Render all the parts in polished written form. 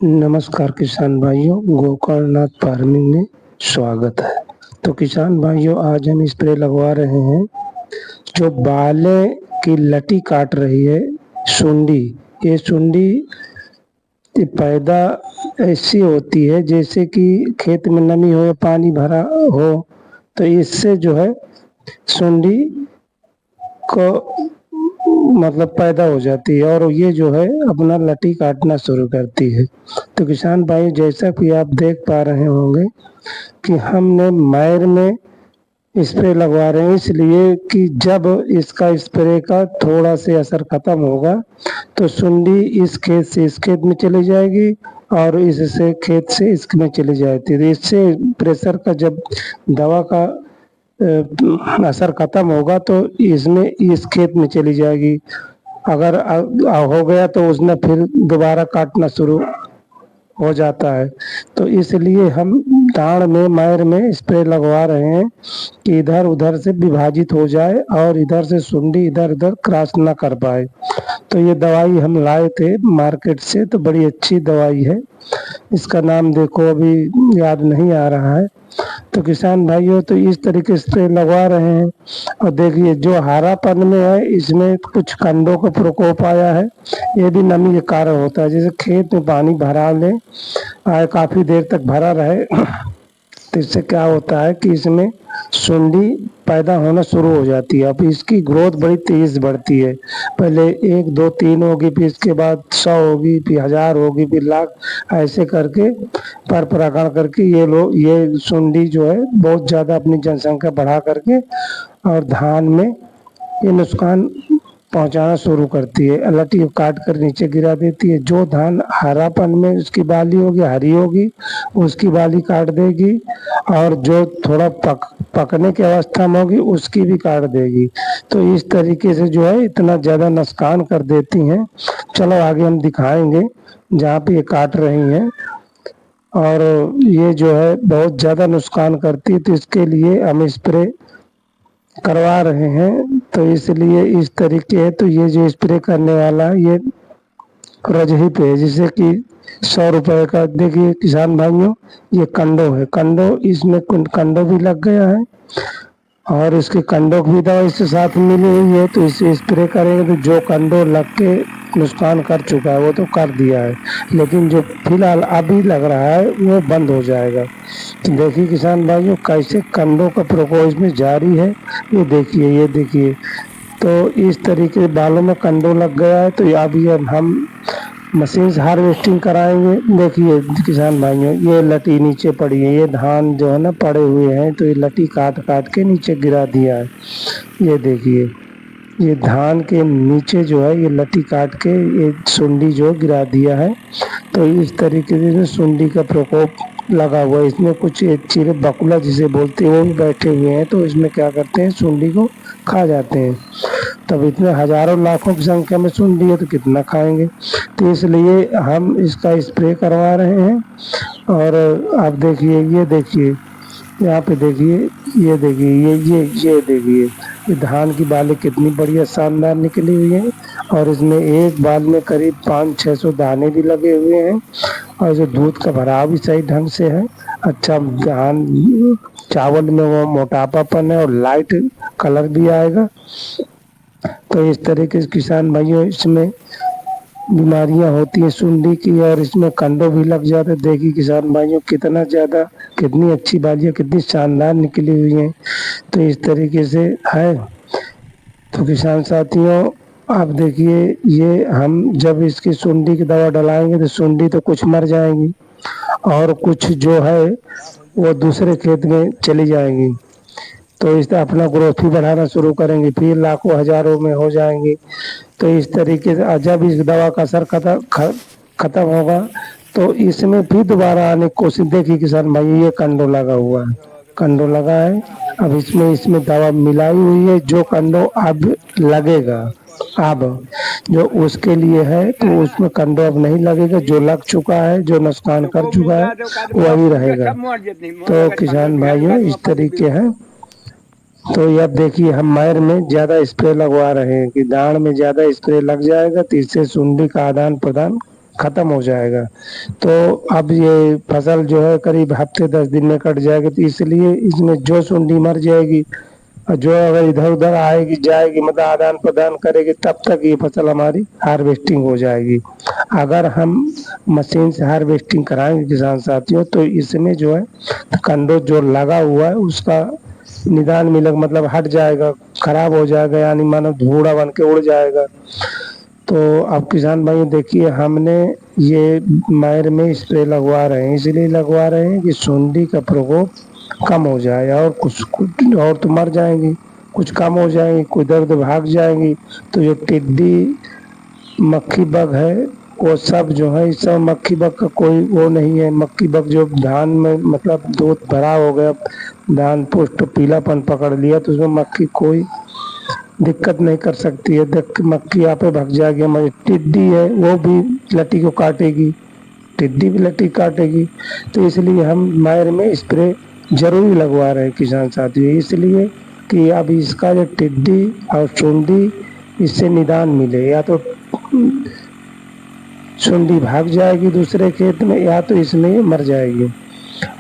नमस्कार किसान भाइयों, गोकर्णनाथ फार्मिंग में स्वागत है। तो किसान भाइयों, आज हम स्प्रे लगवा रहे हैं जो बाले की लटी काट रही है, सुंडी। ये सुंडी पैदा ऐसी होती है जैसे कि खेत में नमी हो या पानी भरा हो, तो इससे जो है सुंडी को मतलब पैदा हो जाती है और ये जो है अपना लटी काटना शुरू करती है। तो किसान भाई, जैसा कि आप देख पा रहे होंगे कि हमने मैर में स्प्रे लगवा रहे हैं, इसलिए कि जब इसका स्प्रे का थोड़ा से असर खत्म होगा तो सुंडी इस खेत से इस खेत में चली जाएगी और इससे खेत से इसमें चली जाती है। इससे प्रेशर का जब दवा का असर खत्म होगा तो इसमें इस खेत में चली जाएगी। अगर हो गया तो उसने फिर दोबारा काटना शुरू हो जाता है। तो इसलिए हम दाढ़ में मैर में स्प्रे लगवा रहे हैं कि इधर उधर से विभाजित हो जाए और इधर से सुंडी इधर उधर क्रॉस ना कर पाए। तो ये दवाई हम लाए थे मार्केट से, तो बड़ी अच्छी दवाई है। इसका नाम देखो, अभी याद नहीं आ रहा है। तो किसान भाइयों, तो इस तरीके से लगवा रहे हैं। और देखिए, जो हरापन में है इसमें कुछ कंडों का प्रकोप आया है, ये भी नमी के कारण होता है। जैसे खेत में पानी भरा ले आए, काफी देर तक भरा रहे तो इससे क्या होता है कि इसमें सुंडी पैदा होना शुरू हो जाती है। अब इसकी ग्रोथ बड़ी तेज बढ़ती है। पहले 1 2 3 होगी, फिर इसके बाद 100 होगी, फिर 1000 होगी, फिर लाख, ऐसे करके पर परागण करके ये सुंडी जो है बहुत ज्यादा अपनी जनसंख्या बढ़ा करके और धान में ये नुकसान पहुंचाना शुरू करती है। लटी काट कर नीचे गिरा देती है। जो धान हरापन में उसकी बाली होगी, हरी होगी, उसकी बाली काट देगी और जो थोड़ा पकने की अवस्था में होगी उसकी भी काट देगी। तो इस तरीके से जो है इतना ज्यादा नुकसान कर देती हैं। चलो आगे हम दिखाएंगे जहाँ पे ये काट रही हैं। और ये जो है बहुत ज्यादा नुकसान करती है, तो इसके लिए हम स्प्रे करवा रहे हैं। तो इसलिए इस तरीके है। तो ये जो स्प्रे करने वाला ये रजही पे है, जिससे कि 100 रुपए का। देखिए किसान भाइयों, ये कंडो है, कंडो इसमें कंडो भी लग गया है और इसके कंडों की भी दवा इसके साथ मिली हुई है। तो इसे स्प्रे करेंगे तो जो कंडो लग के नुकसान कर चुका है वो तो कर दिया है, लेकिन जो फिलहाल अभी लग रहा है वो बंद हो जाएगा। तो देखिए किसान भाइयों, कैसे कंडों का प्रकोप इसमें जारी है। ये देखिए, ये देखिए। तो इस तरीके से बालों में कंडो लग गया है। तो अभी अब हम मशीन से हार्वेस्टिंग कराएंगे। देखिए किसान भाइयों, ये लटी नीचे पड़ी है, ये धान जो है ना पड़े हुए हैं, तो ये लटी काट काट के नीचे गिरा दिया है। ये देखिए, ये धान के नीचे जो है ये लटी काट के ये सुंडी जो गिरा दिया है। तो इस तरीके से सुंडी का प्रकोप लगा हुआ है। इसमें कुछ चिरे बकुला जिसे बोलते हैं वो भी बैठे हुए हैं, तो इसमें क्या करते हैं, सुंडी को खा जाते हैं। तब इतने हजारों लाखों की संख्या में सुंडी है तो कितना खाएंगे। तो इसलिए हम इसका स्प्रे करवा रहे हैं। और आप देखिए, ये देखिए, यहाँ पे देखिए, ये देखिए, ये देखिए, ये धान की बालें कितनी बढ़िया शानदार निकली हुई हैं और इसमें एक बाल में करीब 500-600 दाने भी लगे हुए हैं और जो दूध का भराव भी सही ढंग से है। अच्छा धान चावल में वो मोटापापन है और लाइट कलर भी आएगा। तो इस तरीके से किसान भाइयों, इसमें बीमारियां होती है सुंडी की और इसमें कंडो भी लग जाते। देखिए किसान भाइयों, कितना ज्यादा, कितनी अच्छी बालियां कितनी शानदार निकली हुई हैं। तो इस तरीके से है। तो किसान साथियों, आप देखिए, ये हम जब इसकी सुंडी की दवा डलाएंगे तो सुंडी तो कुछ मर जाएंगी और कुछ जो है वो दूसरे खेत में चली जाएंगी। तो इस तरह अपना ग्रोथ भी बढ़ाना शुरू करेंगे, फिर लाखों हजारों में हो जाएंगे। तो इस तरीके से जब इस दवा का असर खत्म होगा तो इसमें फिर दोबारा आने की कोशिश। देखिए किसान भाई, ये कंडो लगा हुआ है, कंडो लगा है। अब इसमें दवा मिलाई हुई है। जो कंडो अब लगेगा, अब जो उसके लिए है, तो उसमें कंडो अब नहीं लगेगा। जो लग चुका है, जो नुकसान कर चुका है, वही रहेगा। तो किसान भाइयों, इस तरीके है। तो ये अब देखिए, हम मैर में ज्यादा स्प्रे लगवा रहे हैं कि दाढ़ में ज्यादा स्प्रे लग जाएगा तो इससे सुंडी का आदान प्रदान खत्म हो जाएगा। तो अब ये फसल जो है करीब हफ्ते 10 दिन में कट जाएगी, तो इसलिए इसमें जो सुंडी मर जाएगी और जो अगर इधर उधर आएगी जाएगी मतलब आदान प्रदान करेगी, तब तक ये फसल हमारी हार्वेस्टिंग हो जाएगी। अगर हम मशीन से हार्वेस्टिंग कराएंगे किसान साथियों, तो इसमें जो है कंडो जो लगा हुआ है उसका निदान मिलेगा, मतलब हट जाएगा, खराब हो जाएगा, यानी मानो धूड़ा बन के उड़ जाएगा। तो अब किसान भाई देखिए, हमने ये मैर में स्प्रे लगवा रहे हैं, इसलिए लगवा रहे हैं कि सुंडी का प्रकोप कम हो जाए, और कुछ और तो मर जाएंगी, कुछ कम हो जाएंगी, कुछ दर्द भाग जाएंगी। तो ये टिड्डी मक्खी बग है, वो सब जो है इस सब मक्खी बग का कोई वो नहीं है। मक्खी बग जो धान में मतलब दूध भरा हो गया, धान पुष्ट पीलापन पकड़ लिया, तो उसमें मक्खी कोई दिक्कत नहीं कर सकती है, देख मक्खी यहाँ पे भाग जाएगी। हमारी टिड्डी है वो भी लट्टी को काटेगी, टिड्डी भी लट्टी काटेगी। तो इसलिए हम मैर में स्प्रे जरूरी लगवा रहे हैं किसान साथियों, इसलिए कि अब इसका जो टिड्डी और सुंडी इससे निदान मिले, या तो सुंडी भाग जाएगी दूसरे खेत में, या तो इसमें मर जाएगी।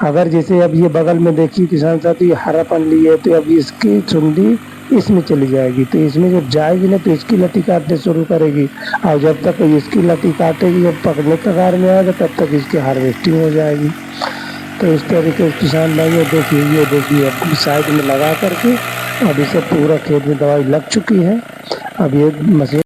अगर जैसे अब ये बगल में देखिए किसान साथी हरापन ली है, तो अब इसकी सुंडी इसमें चली जाएगी, तो इसमें जब जाएगी ना तो इसकी लट्टी काटने शुरू करेगी, और जब तक इसकी लट्टी काटेगी, जब पकड़ने कगार में आएगा तब तक इसकी हार्वेस्टिंग हो जाएगी। तो इस तरीके से किसान भाई ये देखिए अब साइड में लगा करके अब इसे पूरा खेत में दवाई लग चुकी है। अब ये मशीन